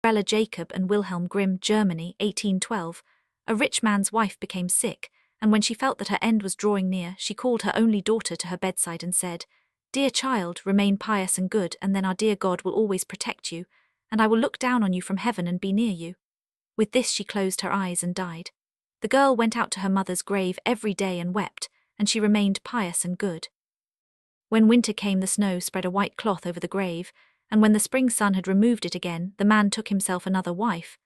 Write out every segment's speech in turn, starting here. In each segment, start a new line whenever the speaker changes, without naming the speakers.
Cinderella Jacob and Wilhelm Grimm, Germany, 1812. A rich man's wife became sick, and when she felt that her end was drawing near, she called her only daughter to her bedside and said, "Dear child, remain pious and good, and then our dear God will always protect you, and I will look down on you from heaven and be near you." With this she closed her eyes and died. The girl went out to her mother's grave every day and wept, and she remained pious and good. When winter came, the snow spread a white cloth over the grave, and when the spring sun had removed it again, the man took himself another wife.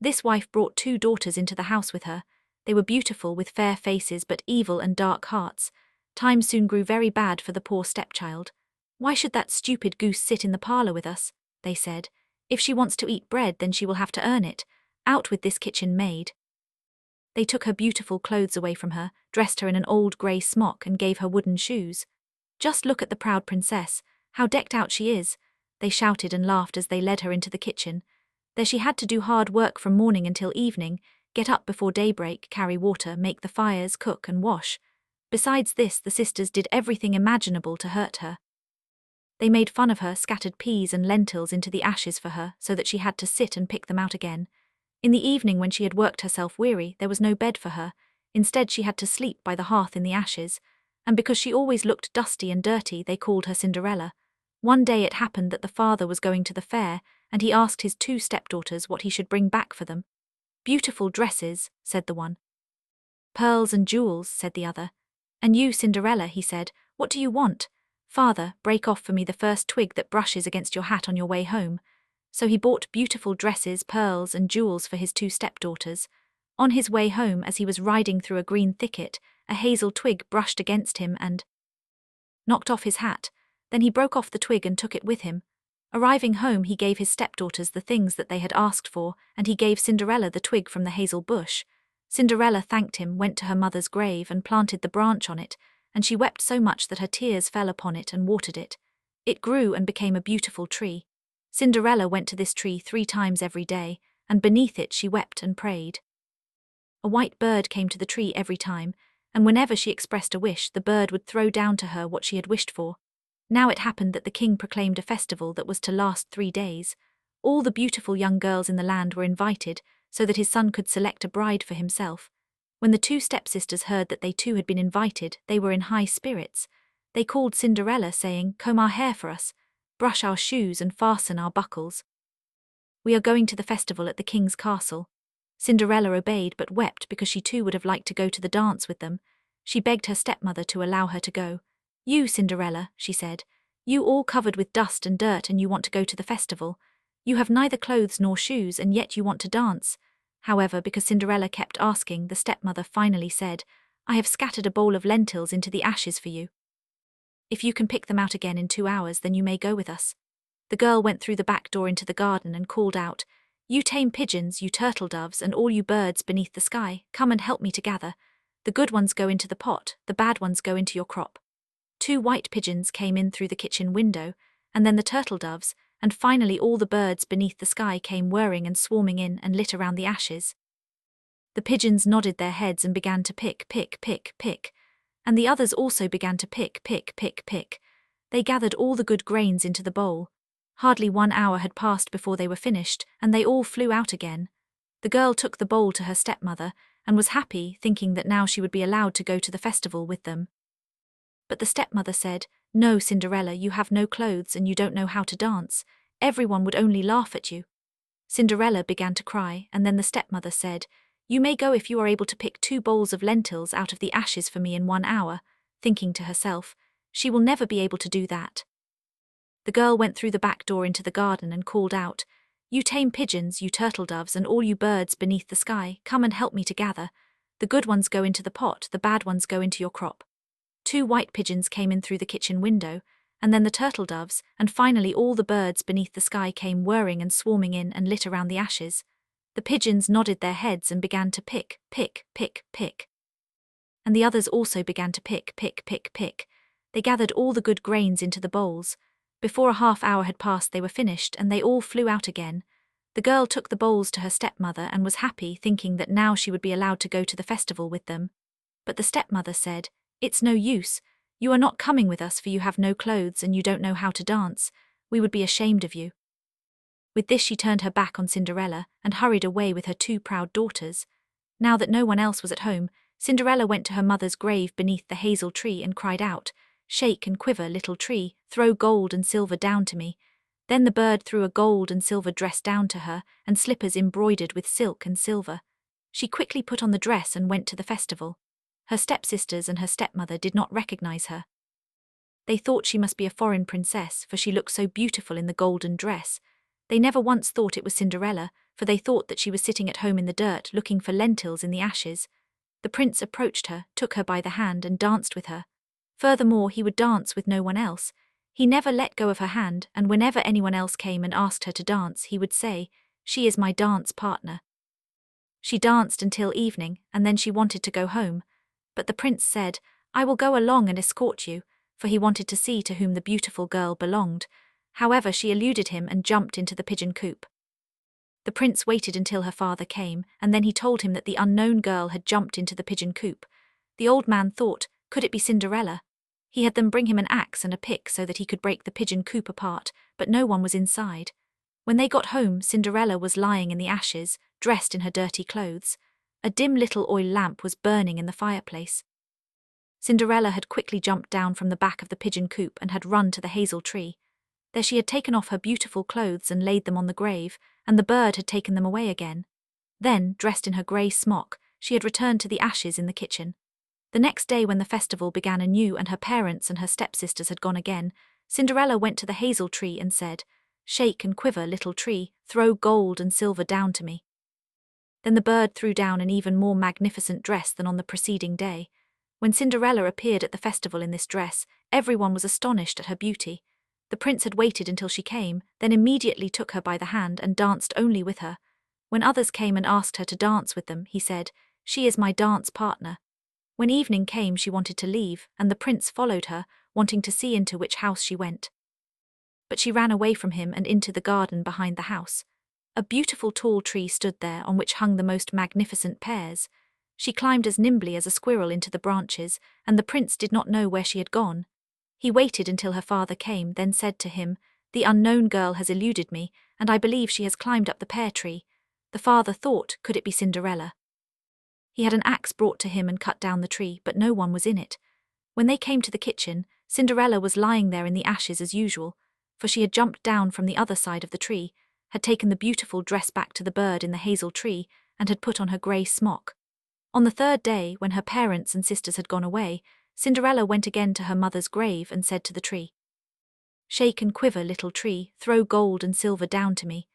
This wife brought 2 daughters into the house with her. They were beautiful, with fair faces, but evil and dark hearts. Time soon grew very bad for the poor stepchild. "Why should that stupid goose sit in the parlour with us?" they said. "If she wants to eat bread, then she will have to earn it. Out with this kitchen maid." They took her beautiful clothes away from her, dressed her in an old grey smock, and gave her wooden shoes. "Just look at the proud princess, how decked out she is," they shouted and laughed as they led her into the kitchen. There she had to do hard work from morning until evening, get up before daybreak, carry water, make the fires, cook and wash. Besides this, the sisters did everything imaginable to hurt her. They made fun of her, scattered peas and lentils into the ashes for her, so that she had to sit and pick them out again. In the evening, when she had worked herself weary, there was no bed for her. Instead, she had to sleep by the hearth in the ashes, and because she always looked dusty and dirty, they called her Cinderella. One day it happened that the father was going to the fair, and he asked his 2 stepdaughters what he should bring back for them. "Beautiful dresses," said the one. "Pearls and jewels," said the other. "And you, Cinderella," he said, "what do you want?" "Father, break off for me the first twig that brushes against your hat on your way home." So he bought beautiful dresses, pearls and jewels for his 2 stepdaughters. On his way home, as he was riding through a green thicket, a hazel twig brushed against him and knocked off his hat. Then he broke off the twig and took it with him. Arriving home, he gave his stepdaughters the things that they had asked for, and he gave Cinderella the twig from the hazel bush. Cinderella thanked him, went to her mother's grave and planted the branch on it, and she wept so much that her tears fell upon it and watered it. It grew and became a beautiful tree. Cinderella went to this tree 3 times every day, and beneath it she wept and prayed. A white bird came to the tree every time, and whenever she expressed a wish, the bird would throw down to her what she had wished for. Now it happened that the king proclaimed a festival that was to last 3 days. All the beautiful young girls in the land were invited, so that his son could select a bride for himself. When the 2 stepsisters heard that they too had been invited, they were in high spirits. They called Cinderella, saying, "Comb our hair for us, brush our shoes and fasten our buckles. We are going to the festival at the king's castle." Cinderella obeyed, but wept because she too would have liked to go to the dance with them. She begged her stepmother to allow her to go. "You, Cinderella," she said, "you all covered with dust and dirt, and you want to go to the festival. You have neither clothes nor shoes, and yet you want to dance." However, because Cinderella kept asking, the stepmother finally said, "I have scattered a bowl of lentils into the ashes for you. If you can pick them out again in 2 hours, then you may go with us." The girl went through the back door into the garden and called out, "You tame pigeons, you turtle doves, and all you birds beneath the sky, come and help me to gather. The good ones go into the pot, the bad ones go into your crop." 2 white pigeons came in through the kitchen window, and then the turtle doves, and finally all the birds beneath the sky came whirring and swarming in and lit around the ashes. The pigeons nodded their heads and began to pick, pick, pick, pick, and the others also began to pick, pick, pick, pick. They gathered all the good grains into the bowl. Hardly 1 hour had passed before they were finished, and they all flew out again. The girl took the bowl to her stepmother, and was happy, thinking that now she would be allowed to go to the festival with them. But the stepmother said, "No, Cinderella, you have no clothes and you don't know how to dance. Everyone would only laugh at you." Cinderella began to cry, and then the stepmother said, "You may go if you are able to pick 2 bowls of lentils out of the ashes for me in 1 hour," thinking to herself, "She will never be able to do that." The girl went through the back door into the garden and called out, "You tame pigeons, you turtle doves, and all you birds beneath the sky, come and help me to gather. The good ones go into the pot, the bad ones go into your crop." 2 white pigeons came in through the kitchen window, and then the turtle doves, and finally all the birds beneath the sky came whirring and swarming in and lit around the ashes. The pigeons nodded their heads and began to pick, pick, pick, pick. And the others also began to pick, pick, pick, pick. They gathered all the good grains into the bowls. Before a half hour had passed, they were finished, and they all flew out again. The girl took the bowls to her stepmother and was happy, thinking that now she would be allowed to go to the festival with them. But the stepmother said, "It's no use. You are not coming with us, for you have no clothes and you don't know how to dance. We would be ashamed of you." With this she turned her back on Cinderella and hurried away with her two proud daughters. Now that no one else was at home, Cinderella went to her mother's grave beneath the hazel tree and cried out, "Shake and quiver, little tree, throw gold and silver down to me." Then the bird threw a gold and silver dress down to her, and slippers embroidered with silk and silver. She quickly put on the dress and went to the festival. Her stepsisters and her stepmother did not recognize her. They thought she must be a foreign princess, for she looked so beautiful in the golden dress. They never once thought it was Cinderella, for they thought that she was sitting at home in the dirt looking for lentils in the ashes. The prince approached her, took her by the hand and danced with her. Furthermore, he would dance with no one else. He never let go of her hand, and whenever anyone else came and asked her to dance, he would say, "She is my dance partner." She danced until evening, and then she wanted to go home. But the prince said, "I will go along and escort you," for he wanted to see to whom the beautiful girl belonged. However, she eluded him and jumped into the pigeon coop. The prince waited until her father came, and then he told him that the unknown girl had jumped into the pigeon coop. The old man thought, could it be Cinderella? He had them bring him an axe and a pick so that he could break the pigeon coop apart, but no one was inside. When they got home, Cinderella was lying in the ashes, dressed in her dirty clothes. A dim little oil lamp was burning in the fireplace. Cinderella had quickly jumped down from the back of the pigeon coop and had run to the hazel tree. There she had taken off her beautiful clothes and laid them on the grave, and the bird had taken them away again. Then, dressed in her grey smock, she had returned to the ashes in the kitchen. The next day when the festival began anew and her parents and her stepsisters had gone again, Cinderella went to the hazel tree and said, "Shake and quiver, little tree, throw gold and silver down to me." Then the bird threw down an even more magnificent dress than on the preceding day. When Cinderella appeared at the festival in this dress, everyone was astonished at her beauty. The prince had waited until she came, then immediately took her by the hand and danced only with her. When others came and asked her to dance with them, he said, "She is my dance partner." When evening came, she wanted to leave, and the prince followed her, wanting to see into which house she went. But she ran away from him and into the garden behind the house. A beautiful tall tree stood there on which hung the most magnificent pears. She climbed as nimbly as a squirrel into the branches, and the prince did not know where she had gone. He waited until her father came, then said to him, "The unknown girl has eluded me, and I believe she has climbed up the pear tree." The father thought, could it be Cinderella? He had an axe brought to him and cut down the tree, but no one was in it. When they came to the kitchen, Cinderella was lying there in the ashes as usual, for she had jumped down from the other side of the tree, had taken the beautiful dress back to the bird in the hazel tree, and had put on her grey smock. On the third day, when her parents and sisters had gone away, Cinderella went again to her mother's grave and said to the tree, "Shake and quiver, little tree, throw gold and silver down to me."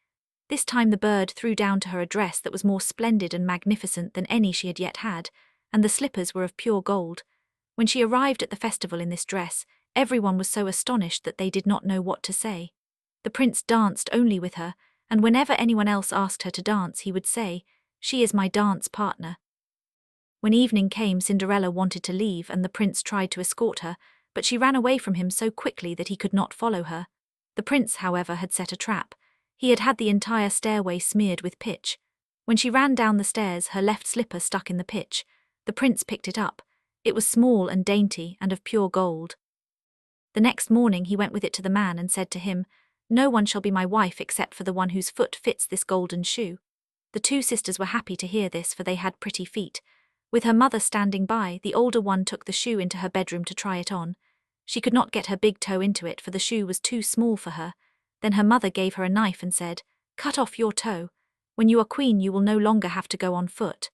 This time the bird threw down to her a dress that was more splendid and magnificent than any she had yet had, and the slippers were of pure gold. When she arrived at the festival in this dress, everyone was so astonished that they did not know what to say. The prince danced only with her, and whenever anyone else asked her to dance, he would say, "She is my dance partner." When evening came, Cinderella wanted to leave, and the prince tried to escort her, but she ran away from him so quickly that he could not follow her. The prince, however, had set a trap. He had had the entire stairway smeared with pitch. When she ran down the stairs, her left slipper stuck in the pitch. The prince picked it up. It was small and dainty, and of pure gold. The next morning he went with it to the man and said to him, "No one shall be my wife except for the one whose foot fits this golden shoe." The two sisters were happy to hear this, for they had pretty feet. With her mother standing by, the older one took the shoe into her bedroom to try it on. She could not get her big toe into it, for the shoe was too small for her. Then her mother gave her a knife and said, "Cut off your toe. When you are queen, you will no longer have to go on foot."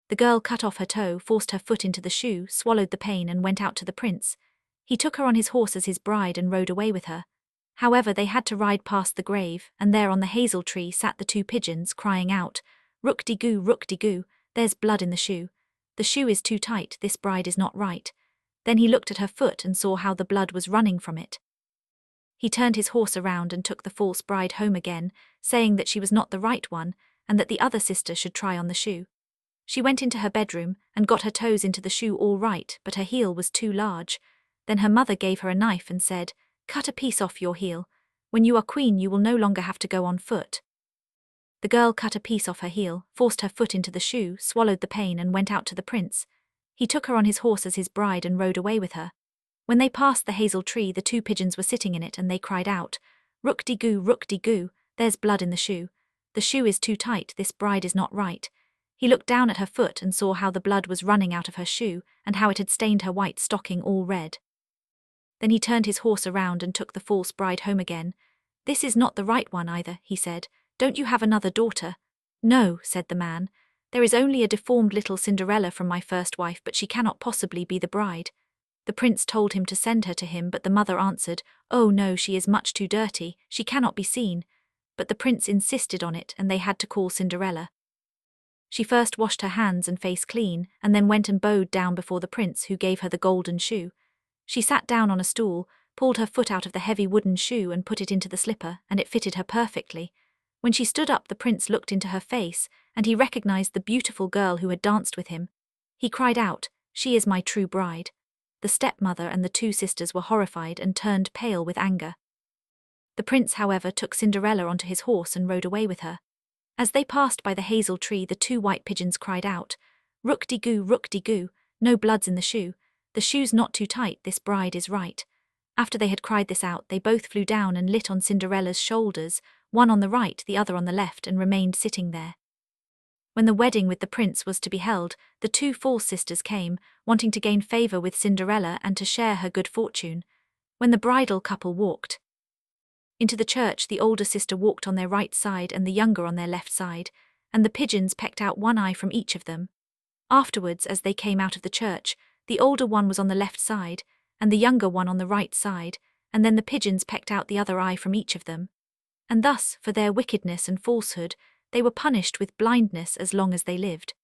The girl cut off her toe, forced her foot into the shoe, swallowed the pain, and went out to the prince. He took her on his horse as his bride and rode away with her. However, they had to ride past the grave, and there on the hazel tree sat the two pigeons, crying out, "Rook-de-goo, rook-de-goo, there's blood in the shoe. The shoe is too tight, this bride is not right." Then he looked at her foot and saw how the blood was running from it. He turned his horse around and took the false bride home again, saying that she was not the right one, and that the other sister should try on the shoe. She went into her bedroom and got her toes into the shoe all right, but her heel was too large. Then her mother gave her a knife and said, "Cut a piece off your heel. When you are queen, you will no longer have to go on foot." The girl cut a piece off her heel, forced her foot into the shoe, swallowed the pain, and went out to the prince. He took her on his horse as his bride and rode away with her. When they passed the hazel tree, the two pigeons were sitting in it, and they cried out, "Rook-de-goo, rook-de-goo, There's blood in the shoe. The shoe is too tight, this bride is not right. He looked down at her foot and saw how the blood was running out of her shoe, and how it had stained her white stocking all red. Then he turned his horse around and took the false bride home again. This is not the right one either, he said. Don't you have another daughter? No, said the man. There is only a deformed little Cinderella from my first wife, but she cannot possibly be the bride. The prince told him to send her to him, but the mother answered, Oh no, she is much too dirty, she cannot be seen. But the prince insisted on it, and they had to call Cinderella. She first washed her hands and face clean, and then went and bowed down before the prince, who gave her the golden shoe. She sat down on a stool, pulled her foot out of the heavy wooden shoe and put it into the slipper, and it fitted her perfectly. When she stood up, the prince looked into her face, and he recognized the beautiful girl who had danced with him. He cried out, She is my true bride. The stepmother and the two sisters were horrified and turned pale with anger. The prince, however, took Cinderella onto his horse and rode away with her. As they passed by the hazel tree, the two white pigeons cried out, Rook-de-goo, no bloods in the shoe. The shoe's not too tight, this bride is right. After they had cried this out, they both flew down and lit on Cinderella's shoulders, one on the right, the other on the left, and remained sitting there. When the wedding with the prince was to be held, the two false sisters came, wanting to gain favor with Cinderella and to share her good fortune. When the bridal couple walked into the church, the older sister walked on their right side and the younger on their left side, and the pigeons pecked out one eye from each of them. Afterwards, as they came out of the church, the older one was on the left side, and the younger one on the right side, and then the pigeons pecked out the other eye from each of them. And thus, for their wickedness and falsehood, they were punished with blindness as long as they lived.